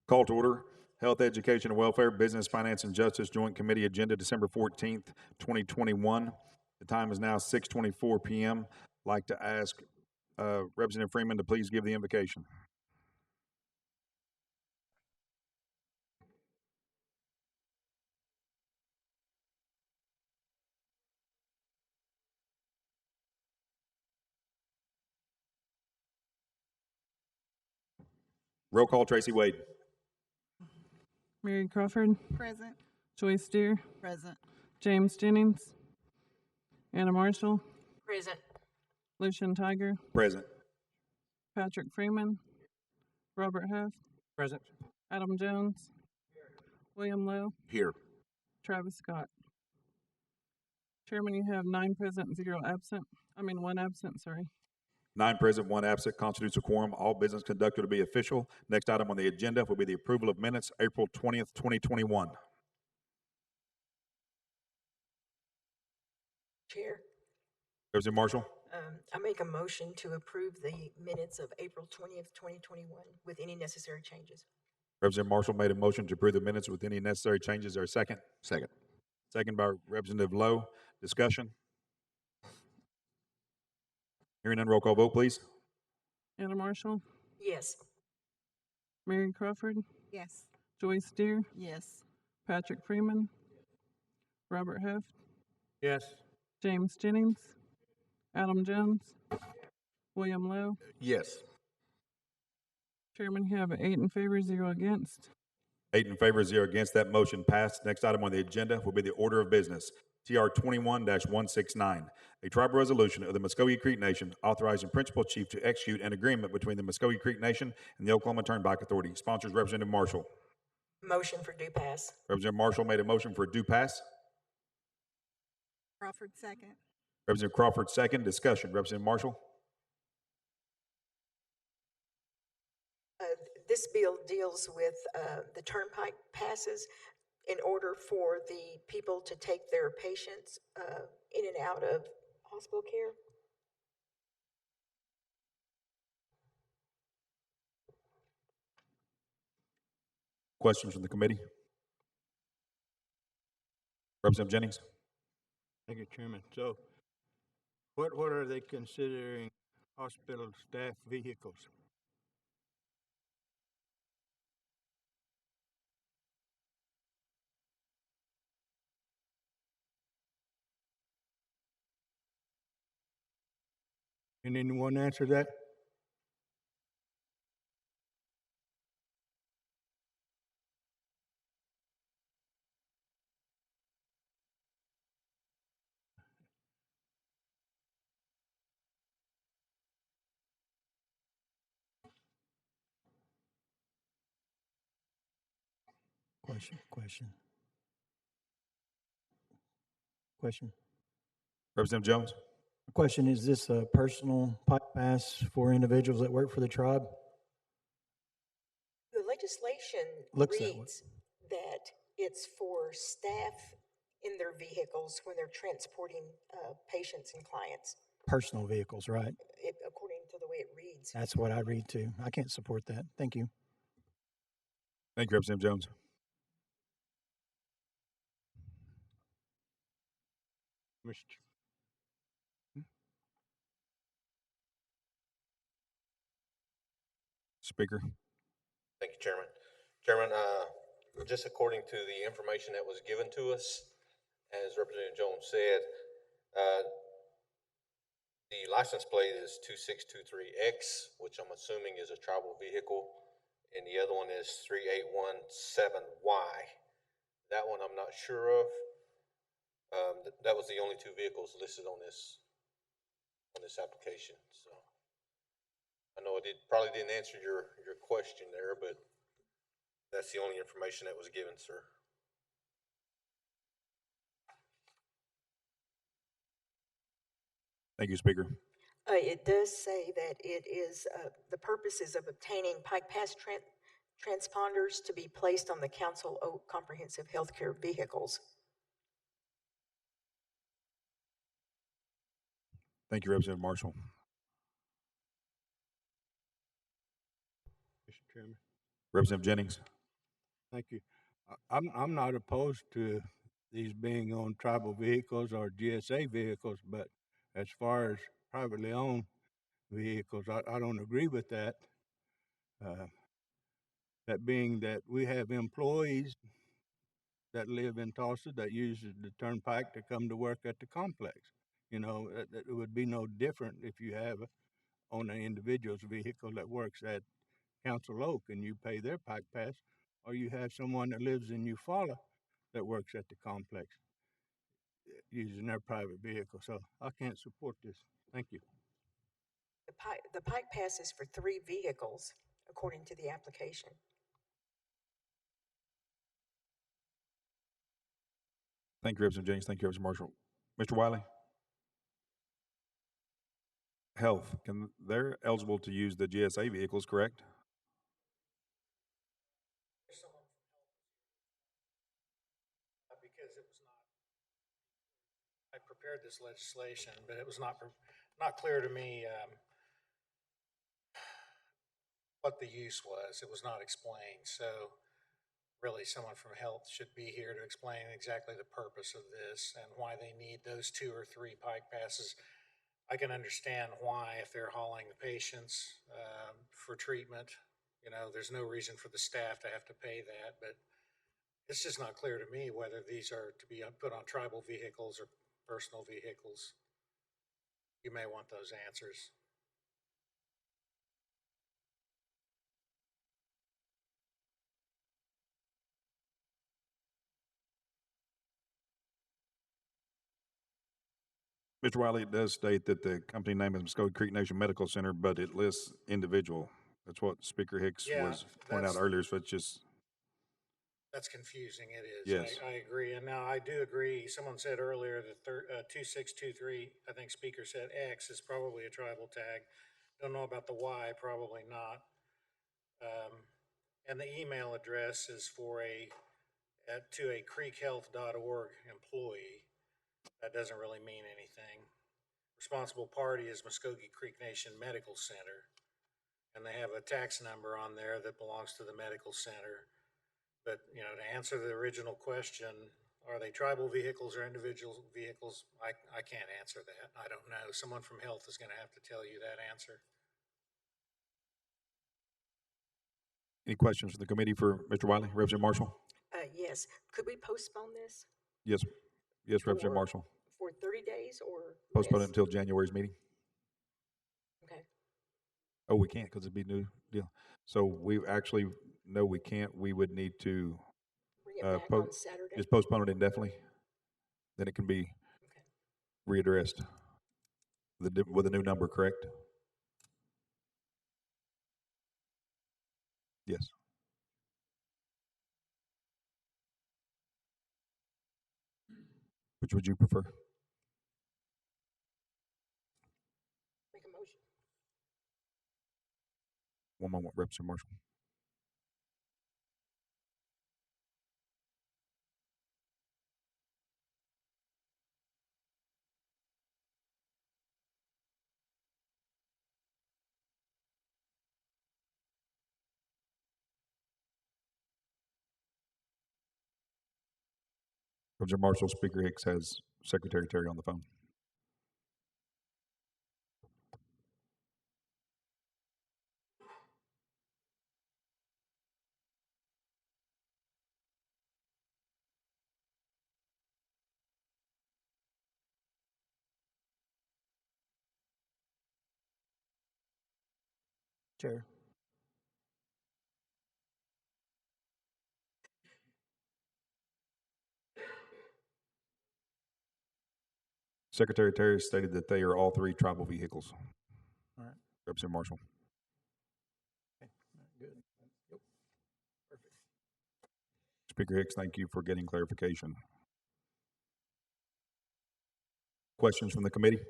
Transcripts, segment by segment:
Call to order. Health, Education, and Welfare, Business, Finance, and Justice Joint Committee Agenda, December 14th, 2021. The time is now 6:24 p.m. I'd like to ask Representative Freeman to please give the invocation. Roll call, Tracy Wade. Mary Crawford. Present. Joyce Deere. Present. James Jennings. Anna Marshall. Present. Lucian Tiger. Present. Patrick Freeman. Robert Huff. Present. Adam Jones. William Lowe. Here. Travis Scott. Chairman, you have 9 present, 0 absent. 1 absent, sorry. 9 present, 1 absent, constitutes a quorum. All business conducted to be official. Next item on the agenda will be the approval of minutes, April 20th, 2021. Chair, Representative Marshall. I make a motion to approve the minutes of April 20th, 2021 with any necessary changes. Representative Marshall made a motion to approve the minutes with any necessary changes. Is there a second? Second. Second by Representative Lowe. Discussion? Hearing none, roll call vote, please. Anna Marshall. Yes. Mary Crawford. Yes. Joyce Deere. Yes. Patrick Freeman. Robert Huff. Yes. James Jennings. Adam Jones. William Lowe. Yes. Chairman, you have 8 in favor, 0 against. 8 in favor, 0 against. That motion passed. Next item on the agenda will be the order of business. TR 21-169, a tribal resolution of the Muskogee Creek Nation authorizing Principal Chief to execute an agreement between the Muskogee Creek Nation and the Oklahoma Turnpike Authority. Sponsors Representative Marshall. Motion for due pass. Representative Marshall made a motion for a due pass. Crawford second. Representative Crawford second. Discussion. Representative Marshall. This bill deals with the turnpike passes in order for the people to take their patients in and out of hospital care. Questions from the committee? Representative Jennings. Thank you, Chairman. So what are they considering hospital staff vehicles? Can anyone answer that? Question. Representative Jones. The question, is this a personal pipe pass for individuals that work for the tribe? The legislation Looks that way. reads that it's for staff in their vehicles when they're transporting patients and clients. Personal vehicles, right? According to the way it reads. That's what I read too. I can't support that. Thank you. Thank you, Representative Jones. Mr. Speaker. Thank you, Chairman. Chairman, just according to the information that was given to us, as Representative Jones said, the license plate is 2623X, which I'm assuming is a tribal vehicle, and the other one is 3817Y. That one I'm not sure of. That was the only 2 vehicles listed on this application. So I know it probably didn't answer your question there, but that's the only information that was given, sir. Thank you, Speaker. It does say that it is the purposes of obtaining Pike Pass transponders to be placed on the Council Oak Comprehensive Healthcare vehicles. Thank you, Representative Marshall. Mr. Chairman. Representative Jennings. Thank you. I'm not opposed to these being on tribal vehicles or GSA vehicles, but as far as privately owned vehicles, I don't agree with that. Uh, that being that we have employees that live in Tulsa that uses the turnpike to come to work at the complex. You know, it would be no different if you have on an individual's vehicle that works at Council Oak and you pay their pike pass, or you have someone that lives in Eufaula that works at the complex using their private vehicle. So I can't support this. Thank you. The pike pass is for 3 vehicles, according to the application. Thank you, Representative Jennings. Thank you, Representative Marshall. Mr. Wiley? Health, they're eligible to use the GSA vehicles, correct? Because it was not, I prepared this legislation, but it was not clear to me what the use was. It was not explained. So really someone from health should be here to explain exactly the purpose of this and why they need those 2 or 3 pike passes. I can understand why, if they're hauling the patients for treatment, you know, there's no reason for the staff to have to pay that, but it's just not clear to me whether these are to be put on tribal vehicles or personal vehicles. You may want those answers. Mr. Wiley, it does state that the company name is Muskogee Creek Nation Medical Center, but it lists individual. That's what Speaker Hicks Yeah, was pointing out that's- earlier, so it's just, That's confusing. It is. Yes. I agree. And now I do agree. Someone said earlier that 2623, I think speaker said X is probably a tribal tag. Don't know about the Y, probably not. And the email address is to a creekhealth.org employee. That doesn't really mean anything. Responsible party is Muskogee Creek Nation Medical Center. And they have a tax number on there that belongs to the medical center. But, you know, to answer the original question, are they tribal vehicles or individual vehicles? I can't answer that. I don't know. Someone from health is going to have to tell you that answer. any questions for the committee for Mr. Wiley? Representative Marshall? Yes. Could we postpone this Yes, yes, Representative For- Marshall. for 30 days or Postpone it less? until January's meeting. Okay. Oh, we can't because it'd be new deal. So we actually, no, we can't. We would need to Bring it back on Saturday? just postpone it indefinitely. Then it can be Okay. readdressed with a new number, correct? Yes. Which would you prefer? Make a motion. One moment, Representative Marshall. Representative Marshall, Speaker Hicks has Secretary Terry on the phone. Chair. Secretary Terry stated that they are all 3 tribal vehicles. All right. Representative Marshall. Okay. Good. Yep. Perfect. Speaker Hicks, thank you for getting clarification. Questions from the committee?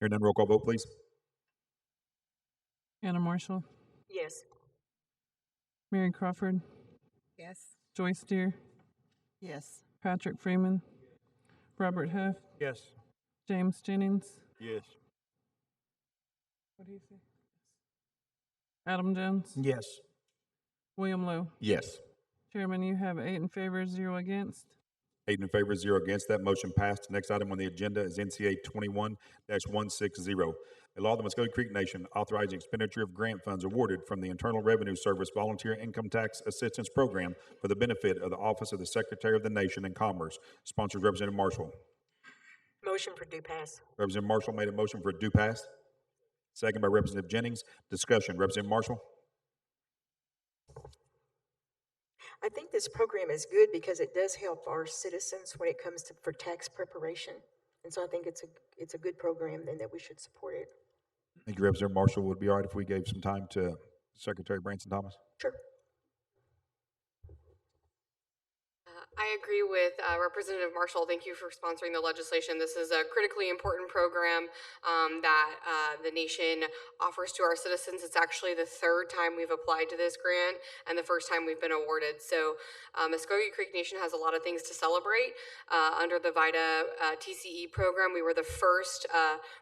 Hearing none, roll call vote, please. Anna Marshall, Yes. Mary Crawford, Yes. Joyce Deer, Yes. Patrick Freeman, Robert Huff, Yes. James Jennings. Yes. What do you say? Adam Jones, Yes. William Lowe. Yes. Chairman, you have 8 in favor, 0 against. 8 in favor, 0 against. That motion passed. Next item on the agenda is NCA 21-160, a law of the Muscogee Creek Nation authorizing expenditure of grant funds awarded from the Internal Revenue Service Volunteer Income Tax Assistance Program for the benefit of the Office of the Secretary of the Nation and Commerce. Sponsors Representative Marshall. Motion for due pass. Representative Marshall made a motion for due pass. Second by Representative Jennings. Discussion. Representative Marshall. I think this program is good because it does help our citizens when it comes to, for tax preparation. And so I think it's a good program and that we should support it. Thank you, Representative Marshall. Would it be all right if we gave some time to Secretary Branson Thomas? Sure. I agree with Representative Marshall. Thank you for sponsoring the legislation. This is a critically important program that the nation offers to our citizens. It's actually the third time we've applied to this grant and the first time we've been awarded. So Muscogee Creek Nation has a lot of things to celebrate. Under the VITA TCE program, we were the first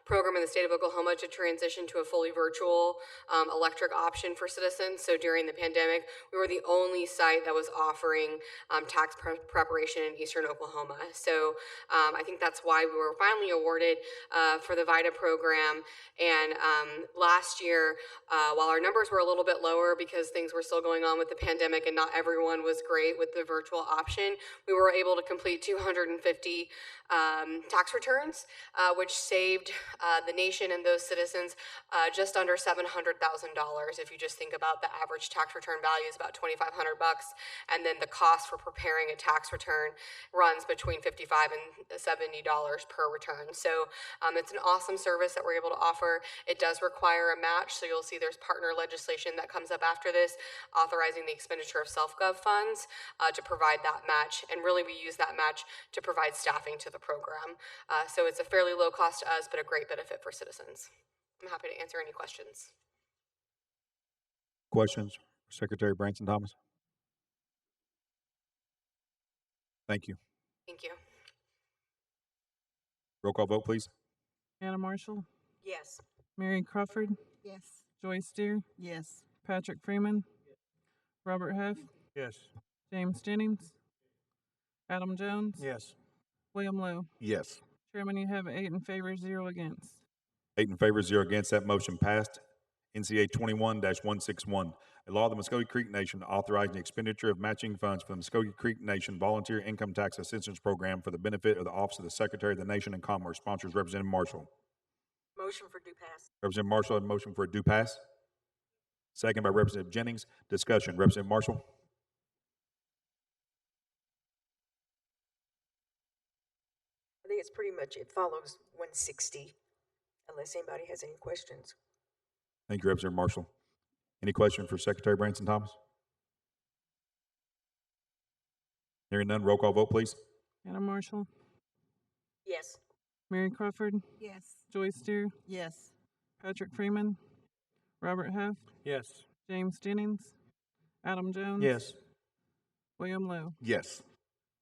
program in the state of Oklahoma to transition to a fully virtual electric option for citizens. So during the pandemic, we were the only site that was offering tax preparation in eastern Oklahoma. So I think that's why we were finally awarded for the VITA program. And last year, while our numbers were a little bit lower because things were still going on with the pandemic and not everyone was great with the virtual option, we were able to complete 250 tax returns, which saved the nation and those citizens just under $700,000. If you just think about the average tax return value is about $2,500, and then the cost for preparing a tax return runs between $55 and $70 per return. So it's an awesome service that we're able to offer. It does require a match, so you'll see there's partner legislation that comes up after this, authorizing the expenditure of self-gov funds to provide that match, and really we use that match to provide staffing to the program. So it's a fairly low cost to us, but a great benefit for citizens. I'm happy to answer any questions. Questions for Secretary Branson Thomas? Thank you. Thank you. Roll call vote, please. Anna Marshall, Yes. Mary Crawford, Yes. Joyce Deere, Yes. Patrick Freeman, Robert Huff, Yes. James Jennings, Adam Jones, Yes. William Lowe. Yes. Chairman, you have 8 in favor, 0 against. 8 in favor, 0 against. That motion passed. NCA 21-161, a law of the Muscogee Creek Nation authorizing the expenditure of matching funds for the Muscogee Creek Nation Volunteer Income Tax Assistance Program for the benefit of the Office of the Secretary of the Nation and Commerce. Sponsors Representative Marshall. Motion for due pass. Representative Marshall had a motion for a due pass. Second by Representative Jennings. Discussion. Representative Marshall. I think it's pretty much, it follows 160, unless anybody has any questions. Thank you, Representative Marshall. Any question for Secretary Branson Thomas? Hearing none, roll call vote, please. Anna Marshall, Yes. Mary Crawford, Yes. Joyce Deere, Yes. Patrick Freeman, Robert Huff, Yes. James Jennings, Adam Jones, Yes. William Lowe. Yes.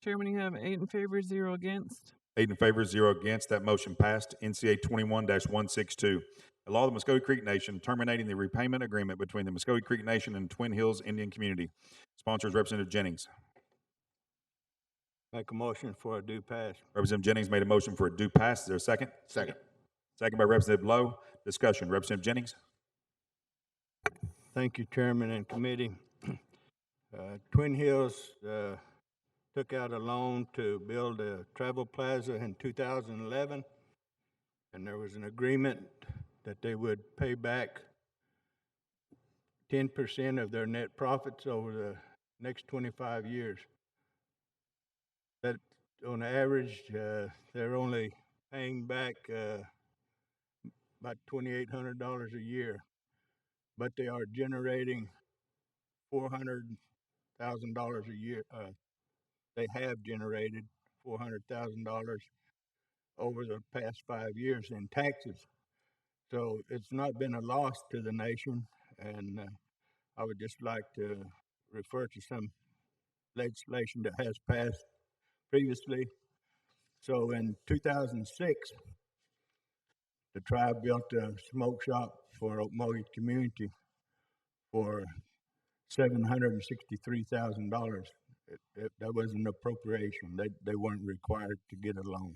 Chairman, you have 8 in favor, 0 against. 8 in favor, 0 against. That motion passed. NCA 21-162, a law of the Muscogee Creek Nation terminating the repayment agreement between the Muscogee Creek Nation and Twin Hills Indian Community. Sponsors Representative Jennings. Make a motion for a due pass. Representative Jennings made a motion for a due pass. Is there a second? Second. Second by Representative Lowe. Discussion. Representative Jennings. Thank you, Chairman and Committee. Twin Hills took out a loan to build a travel plaza in 2011, and there was an agreement that they would pay back 10% of their net profits over the next 25 years. That, on average, they're only paying back about $2,800 a year, but they are generating $400,000 a year. They have generated $400,000 over the past 5 years in taxes. So it's not been a loss to the nation, and I would just like to refer to some legislation that has passed previously. So in 2006, the tribe built a smoke shop for Okmulgee community for $763,000. That was an appropriation. They weren't required to get a loan.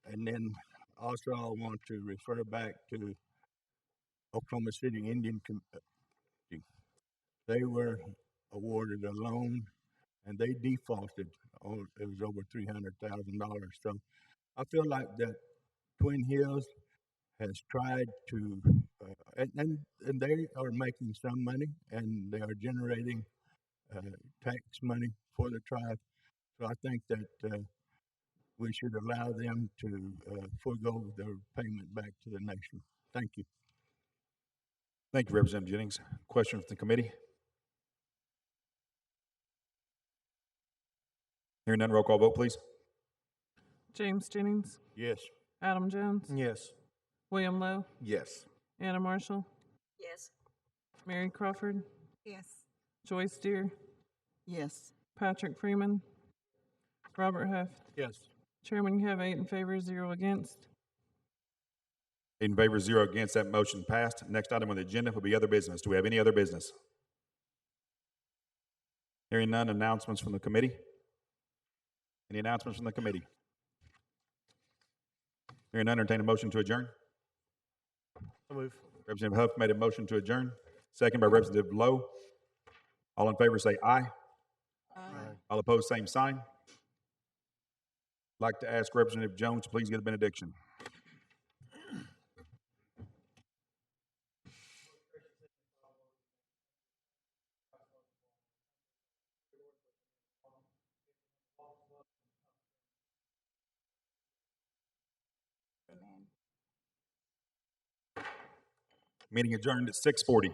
And then also I want to refer back to Oklahoma City Indian Community. They were awarded a loan and they defaulted. Oh, it was over $300,000. So I feel like that Twin Hills has tried to, and they are making some money and they are generating tax money for the tribe. So I think that we should allow them to forego their payment back to the nation. Thank you. Thank you, Representative Jennings. Question from the committee? Hearing none, roll call vote, please. James Jennings, Yes. Adam Jones, Yes. William Lowe, Yes. Anna Marshall, Yes. Mary Crawford, Yes. Joyce Deer, Yes. Patrick Freeman, Robert Huff. Yes. Chairman, you have 8 in favor, 0 against. 8 in favor, 0 against. That motion passed. Next item on the agenda will be other business. Do we have any other business? Hearing none, announcements from the committee? Any announcements from the committee? Hearing none, entertain a motion to adjourn. Representative Huff made a motion to adjourn, second by Representative Lowe. All in favor say aye. Aye. All opposed, same sign. I'd like to ask Representative Jones to please give a benediction. Amen. Meeting adjourned at 6:40.